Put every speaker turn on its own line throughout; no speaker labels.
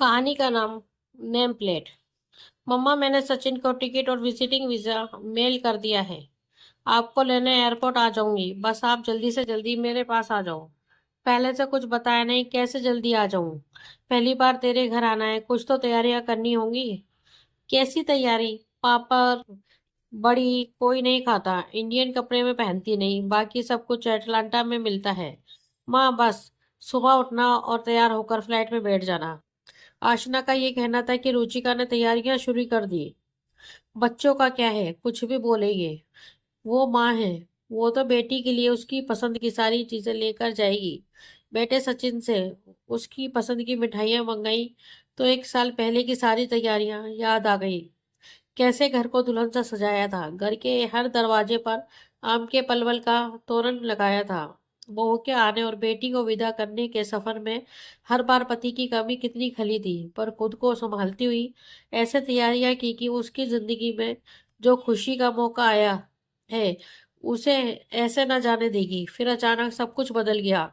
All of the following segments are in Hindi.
कहानी का नाम नेम प्लेट। मम्मा, मैंने सचिन को टिकट और विजिटिंग वीजा मेल कर दिया है। आपको लेने एयरपोर्ट आ जाऊंगी, बस आप जल्दी से जल्दी मेरे पास आ जाओ। पहले से कुछ बताया नहीं, कैसे जल्दी आ जाऊं? पहली बार तेरे घर आना है, कुछ तो तैयारियां करनी होंगी। कैसी तैयारी? पापा बड़ी कोई नहीं खाता, इंडियन कपड़े में पहनती नहीं, बाकी सब कुछ अटलांटा में मिलता है। माँ, बस सुबह उठना और तैयार होकर फ्लाइट में बैठ जाना। आशना का ये कहना था कि रुचिका ने तैयारियां शुरू कर दी। बच्चों का क्या है, कुछ भी बोलेंगे। वो माँ है, वो तो बेटी के लिए उसकी पसंद की सारी चीजें लेकर जाएगी। बेटे सचिन से उसकी पसंद की मिठाइयाँ मंगाई तो 1 साल पहले की सारी तैयारियां याद आ गई। कैसे घर को दुल्हन सा सजाया था, घर के हर दरवाजे पर आम के पलवल का तोरण लगाया था। बहू के आने और बेटी को विदा करने के सफर में हर बार पति की कमी कितनी खली थी, पर खुद को संभालती हुई ऐसे तैयारियां की कि उसकी जिंदगी में जो खुशी का मौका आया है उसे ऐसे न जाने देगी। फिर अचानक सब कुछ बदल गया।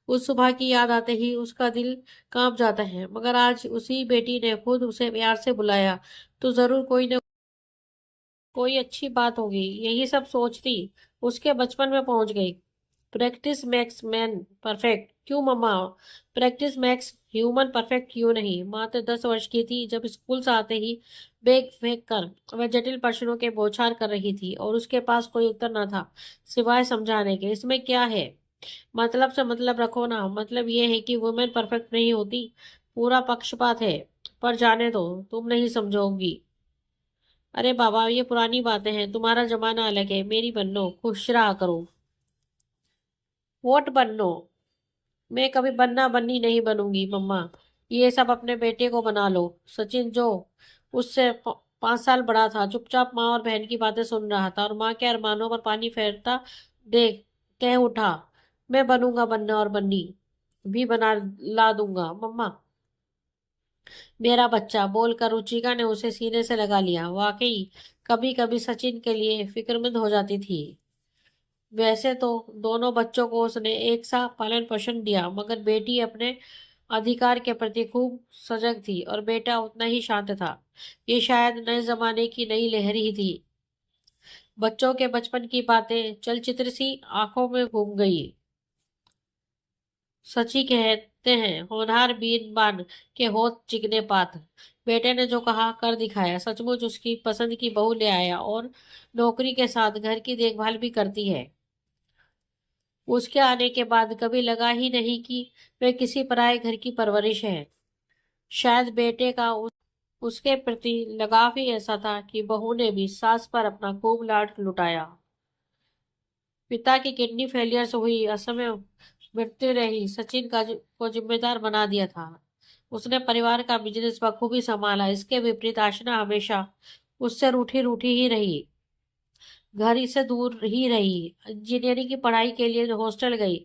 उस सुबह की याद आते ही उसका दिल कांप जाता है, मगर आज उसी बेटी ने खुद उसे प्यार से बुलाया तो जरूर कोई न कोई अच्छी बात होगी। यही सब सोचती उसके बचपन में पहुंच गई। प्रैक्टिस मैक्स मैन परफेक्ट, क्यों मम्मा? प्रैक्टिस मैक्स ह्यूमन परफेक्ट क्यों नहीं? मात्र 10 वर्ष की थी जब स्कूल से आते ही बैग फेंक कर वह जटिल प्रश्नों के बौछार कर रही थी और उसके पास कोई उत्तर न था सिवाय समझाने के। इसमें क्या है? मतलब से मतलब रखो ना। मतलब ये है कि वुमेन परफेक्ट नहीं होती, पूरा पक्षपात है। पर जाने दो, तुम नहीं समझोगी। अरे बाबा, ये पुरानी बातें हैं, तुम्हारा जमाना अलग है। मेरी बन्नो, खुश रहा करो। वोट बन्नो? मैं कभी बन्ना बन्नी नहीं बनूंगी मम्मा। ये सब अपने बेटे को बना लो। सचिन जो उससे 5 साल बड़ा था, चुपचाप माँ और बहन की बातें सुन रहा था और माँ के अरमानों पर पानी फेरता देख कह उठा, मैं बनूंगा बन्ना और बन्नी भी बना ला दूंगा मम्मा। मेरा बच्चा, बोलकर रुचिका ने उसे सीने से लगा लिया। वाकई कभी कभी सचिन के लिए फिक्रमंद हो जाती थी। वैसे तो दोनों बच्चों को उसने एक सा पालन पोषण दिया, मगर बेटी अपने अधिकार के प्रति खूब सजग थी और बेटा उतना ही शांत था। ये शायद नए जमाने की नई लहर ही थी। बच्चों के बचपन की बातें चलचित्र सी आंखों में घूम गई। सची कहते हैं, होनहार बीन के होत चिकने पात। बेटे ने जो कहा कर दिखाया। सचमुच उसकी पसंद की बहू ले आया और नौकरी के साथ घर की देखभाल भी करती है। उसके आने के बाद कभी लगा ही नहीं कि वे किसी पराये घर की परवरिश है। शायद बेटे का उसके प्रति लगाव ही ऐसा था कि बहू ने भी सास पर अपना खूब लाड लुटाया। पिता की किडनी फेलियर से हुई असमय मृत्यु रही सचिन को जिम्मेदार बना दिया था। उसने परिवार का बिजनेस बखूबी संभाला। इसके विपरीत आशना हमेशा उससे रूठी रूठी ही रही, घर से दूर ही रही। इंजीनियरिंग की पढ़ाई के लिए हॉस्टल गई,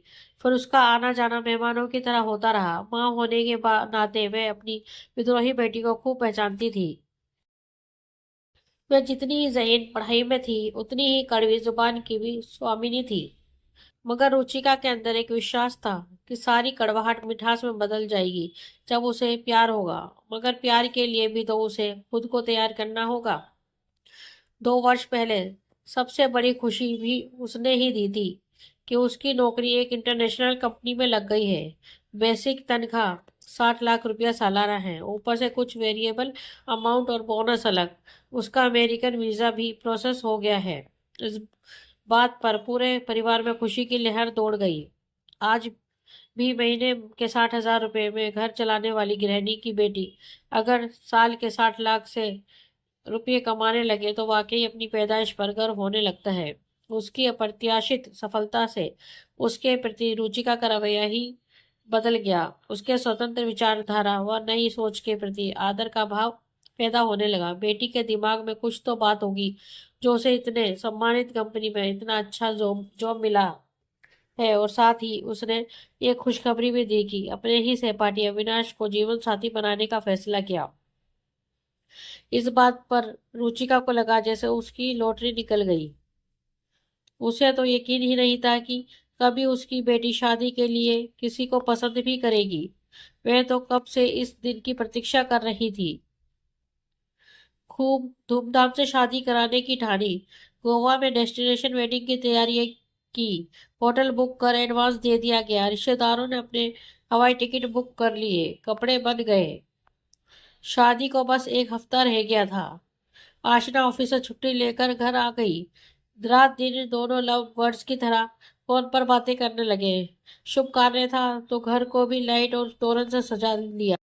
फिर उसका आना जाना मेहमानों की तरह होता रहा। माँ होने के नाते वह अपनी विद्रोही बेटी को खूब पहचानती थी। वह जितनी ही ज़हीन पढ़ाई में थी, उतनी ही कड़वी जुबान की भी स्वामिनी थी। मगर रुचिका के अंदर एक विश्वास था कि सारी कड़वाहट मिठास में बदल जाएगी जब उसे प्यार होगा। मगर प्यार के लिए भी तो उसे खुद को तैयार करना होगा। 2 वर्ष पहले सबसे बड़ी खुशी भी उसने ही दी थी कि उसकी नौकरी एक इंटरनेशनल कंपनी में लग गई है। बेसिक तनख्वाह 60 लाख रुपया सालाना है, ऊपर से कुछ वेरिएबल अमाउंट और बोनस अलग। उसका अमेरिकन वीज़ा भी प्रोसेस हो गया है। इस बात पर पूरे परिवार में खुशी की लहर दौड़ गई। आज भी महीने के 60 हजार रुपये में घर चलाने वाली गृहिणी की बेटी अगर साल के 60 लाख से रुपये कमाने लगे तो वाकई अपनी पैदाइश पर गर्व होने लगता है। उसकी अप्रत्याशित सफलता से उसके प्रति रुचिका का रवैया ही बदल गया। उसके स्वतंत्र विचारधारा व नई सोच के प्रति आदर का भाव पैदा होने लगा। बेटी के दिमाग में कुछ तो बात होगी जो उसे इतने सम्मानित कंपनी में इतना अच्छा जॉब जॉब मिला है। और साथ ही उसने ये खुशखबरी भी दी कि अपने ही सहपाठी अविनाश को जीवन साथी बनाने का फैसला किया। इस बात पर रुचिका को लगा जैसे उसकी लॉटरी निकल गई। उसे तो यकीन ही नहीं था कि कभी उसकी बेटी शादी के लिए किसी को पसंद भी करेगी। वह तो कब से इस दिन की प्रतीक्षा कर रही थी। खूब धूमधाम से शादी कराने की ठानी। गोवा में डेस्टिनेशन वेडिंग की तैयारियां की। होटल बुक कर एडवांस दे दिया गया। रिश्तेदारों ने अपने हवाई टिकट बुक कर लिए। कपड़े बन गए। शादी को बस एक हफ्ता रह गया था। आशना ऑफिस से छुट्टी लेकर घर आ गई। रात दिन दोनों लव बर्ड्स की तरह फोन पर बातें करने लगे। शुभ कार्य था तो घर को भी लाइट और तोरण से सजा लिया।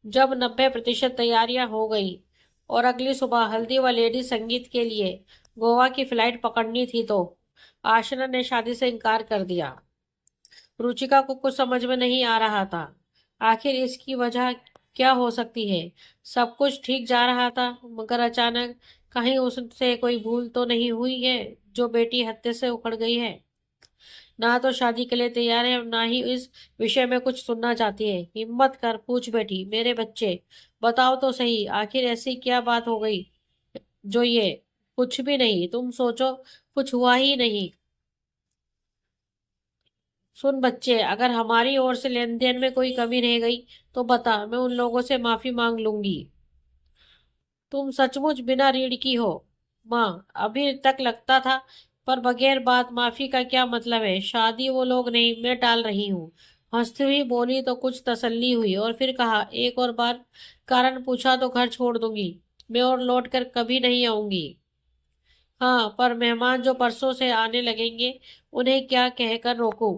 जब 90% तैयारियां हो गई और अगली सुबह हल्दी व लेडी संगीत के लिए गोवा की फ्लाइट पकड़नी थी तो आशना ने शादी से इनकार कर दिया। रुचिका को कुछ समझ में नहीं आ रहा था। आखिर इसकी वजह क्या हो सकती है। सब कुछ ठीक जा रहा था मगर अचानक कहीं उससे कोई भूल तो नहीं हुई है जो बेटी हत्या से उखड़ गई है। ना तो शादी के लिए तैयार है और ना ही इस विषय में कुछ सुनना चाहती है। हिम्मत कर पूछ बेटी मेरे बच्चे, बताओ तो सही आखिर ऐसी क्या बात हो गई जो ये। कुछ भी नहीं, तुम सोचो कुछ हुआ ही नहीं। सुन बच्चे, अगर हमारी ओर से लेन देन में कोई कमी रह गई तो बता, मैं उन लोगों से माफी मांग लूंगी। तुम सचमुच बिना रीढ़ की हो माँ। अभी तक लगता था, पर बगैर बात माफी का क्या मतलब है। शादी वो लोग नहीं, मैं टाल रही हूँ। हंसती हुई बोली तो कुछ तसल्ली हुई और फिर कहा, एक और बार कारण पूछा तो घर छोड़ दूंगी मैं और लौट कर कभी नहीं आऊंगी। हाँ, पर मेहमान जो परसों से आने लगेंगे उन्हें क्या कहकर रोकूं।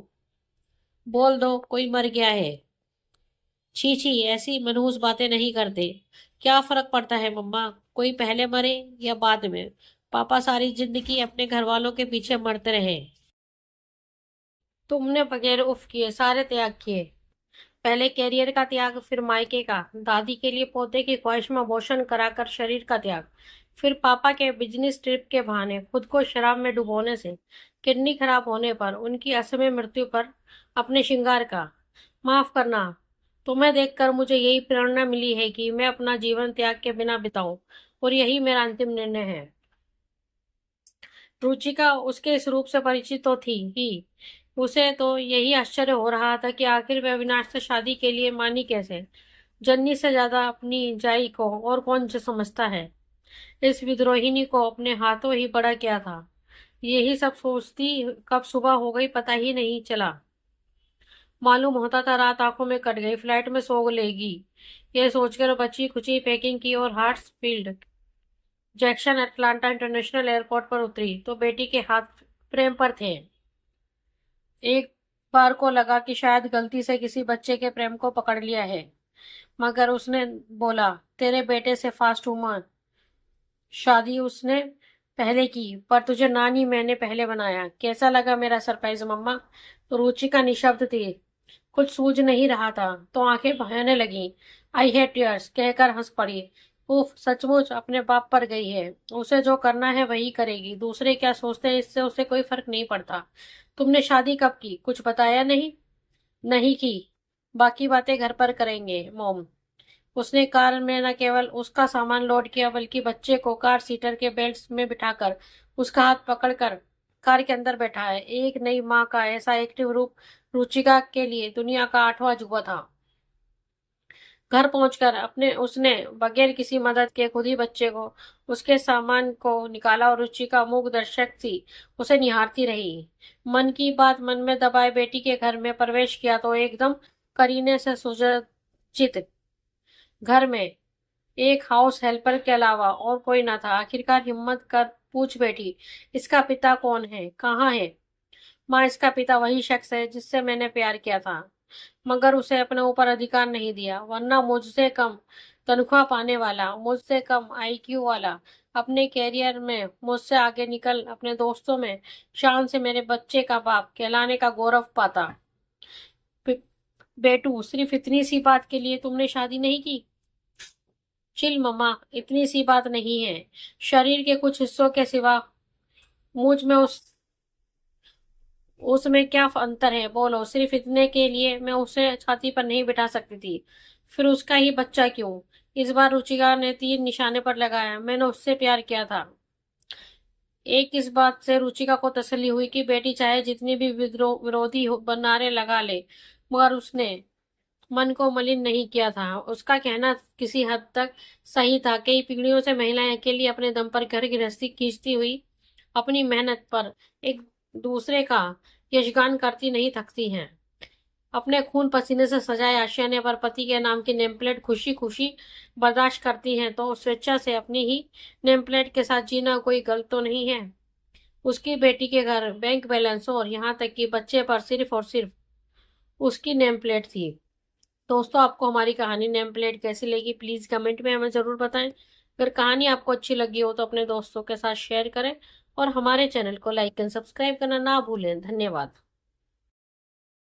बोल दो कोई मर गया है। छी छी, ऐसी मनहूस बातें नहीं करते। क्या फर्क पड़ता है मम्मा, कोई पहले मरे या बाद में। पापा सारी जिंदगी अपने घर वालों के पीछे मरते रहे। तुमने बगैर उफ किए सारे त्याग किए। पहले कैरियर का त्याग, फिर मायके का, दादी के लिए पोते की ख्वाहिश में अबॉर्शन कराकर शरीर का त्याग, फिर पापा के बिजनेस ट्रिप के बहाने खुद को शराब में डुबोने से, किडनी खराब होने पर, उनकी असमय मृत्यु पर, अपने श्रृंगार का। माफ करना, तुम्हें देखकर मुझे यही प्रेरणा मिली है कि मैं अपना जीवन त्याग के बिना बिताऊं, और यही मेरा अंतिम निर्णय है। रुचिका उसके इस रूप से परिचित तो थी ही। उसे तो यही आश्चर्य हो रहा था कि आखिर वह अविनाश से शादी के लिए मानी कैसे। जन्नी से ज्यादा अपनी जाई को और कौन से समझता है। इस विद्रोहिणी को अपने हाथों ही बड़ा किया था। यही सब सोचती कब सुबह हो गई पता ही नहीं चला। मालूम होता था रात आंखों में कट गई, फ्लाइट में सो लेगी। ये सोचकर बची खुची पैकिंग की और हार्ट्सफील्ड जैक्सन एटलांटा इंटरनेशनल एयरपोर्ट पर उतरी तो बेटी के हाथ प्रेम पर थे। एक बार को लगा कि शायद गलती से किसी बच्चे के प्रेम को पकड़ लिया है, मगर उसने बोला, तेरे बेटे से फास्ट वुमन। शादी उसने पहले की, पर तुझे नानी मैंने पहले बनाया। कैसा लगा मेरा सरप्राइज मम्मा। तो रुचिका निशब्द थी। कुछ सूझ नहीं रहा था तो आंखें बहाने लगी। आई हेट टीयर्स कहकर हंस पड़ी। उफ, सचमुच अपने बाप पर गई है। उसे जो करना है वही करेगी, दूसरे क्या सोचते हैं इससे उसे कोई फर्क नहीं पड़ता। तुमने शादी कब की, कुछ बताया नहीं। नहीं की, बाकी बातें घर पर करेंगे मॉम। उसने कार में न केवल उसका सामान लोड किया बल्कि बच्चे को कार सीटर के बेल्ट में बिठाकर उसका हाथ पकड़कर कार के अंदर बैठाया। एक नई माँ का ऐसा एक्टिव रूप रुचिका के लिए दुनिया का 8वां अजूबा था। घर पहुंचकर अपने उसने बगैर किसी मदद के खुद ही बच्चे को उसके सामान को निकाला और रुचिका मूक दर्शक सी उसे निहारती रही। मन की बात मन में दबाए बेटी के घर में प्रवेश किया तो एकदम करीने से सुसज्जित घर में एक हाउस हेल्पर के अलावा और कोई ना था। आखिरकार हिम्मत कर पूछ बैठी, इसका पिता कौन है, कहाँ है। माँ, इसका पिता वही शख्स है जिससे मैंने प्यार किया था, मगर उसे अपने ऊपर अधिकार नहीं दिया। वरना मुझसे कम तनख्वाह पाने वाला, मुझसे कम आईक्यू वाला, अपने कैरियर में मुझसे आगे निकल अपने दोस्तों में शान से मेरे बच्चे का बाप कहलाने का गौरव पाता। बेटू, सिर्फ इतनी सी बात के लिए तुमने शादी नहीं की। चिल मम्मा, इतनी सी बात नहीं है। शरीर के कुछ हिस्सों के सिवा मुझ में उसमें क्या अंतर है बोलो। सिर्फ इतने के लिए मैं उसे छाती पर नहीं बिठा सकती थी, फिर उसका ही बच्चा क्यों। इस बार रुचिका ने तीर निशाने पर लगाया, मैंने उससे प्यार किया था। एक इस बात से रुचिका को तसल्ली हुई कि बेटी चाहे जितनी भी विरोधी नारे लगा ले, मगर उसने मन को मलिन नहीं किया था। उसका कहना किसी हद तक सही था। कई पीढ़ियों से महिलाएं अकेली अपने दम पर घर गृहस्थी खींचती हुई अपनी मेहनत पर एक दूसरे का यशगान करती नहीं थकती हैं। अपने खून पसीने से सजाए आशियाने पर पति के नाम की नेम प्लेट खुशी खुशी बर्दाश्त करती हैं, तो स्वेच्छा से अपनी ही नेम प्लेट के साथ जीना कोई गलत तो नहीं है। उसकी बेटी के घर बैंक बैलेंस और यहाँ तक कि बच्चे पर सिर्फ और सिर्फ उसकी नेम प्लेट थी। दोस्तों, आपको हमारी कहानी नेम प्लेट कैसी लगी प्लीज कमेंट में हमें जरूर बताएं। अगर कहानी आपको अच्छी लगी हो तो अपने दोस्तों के साथ शेयर करें और हमारे चैनल को लाइक एंड सब्सक्राइब करना ना भूलें। धन्यवाद।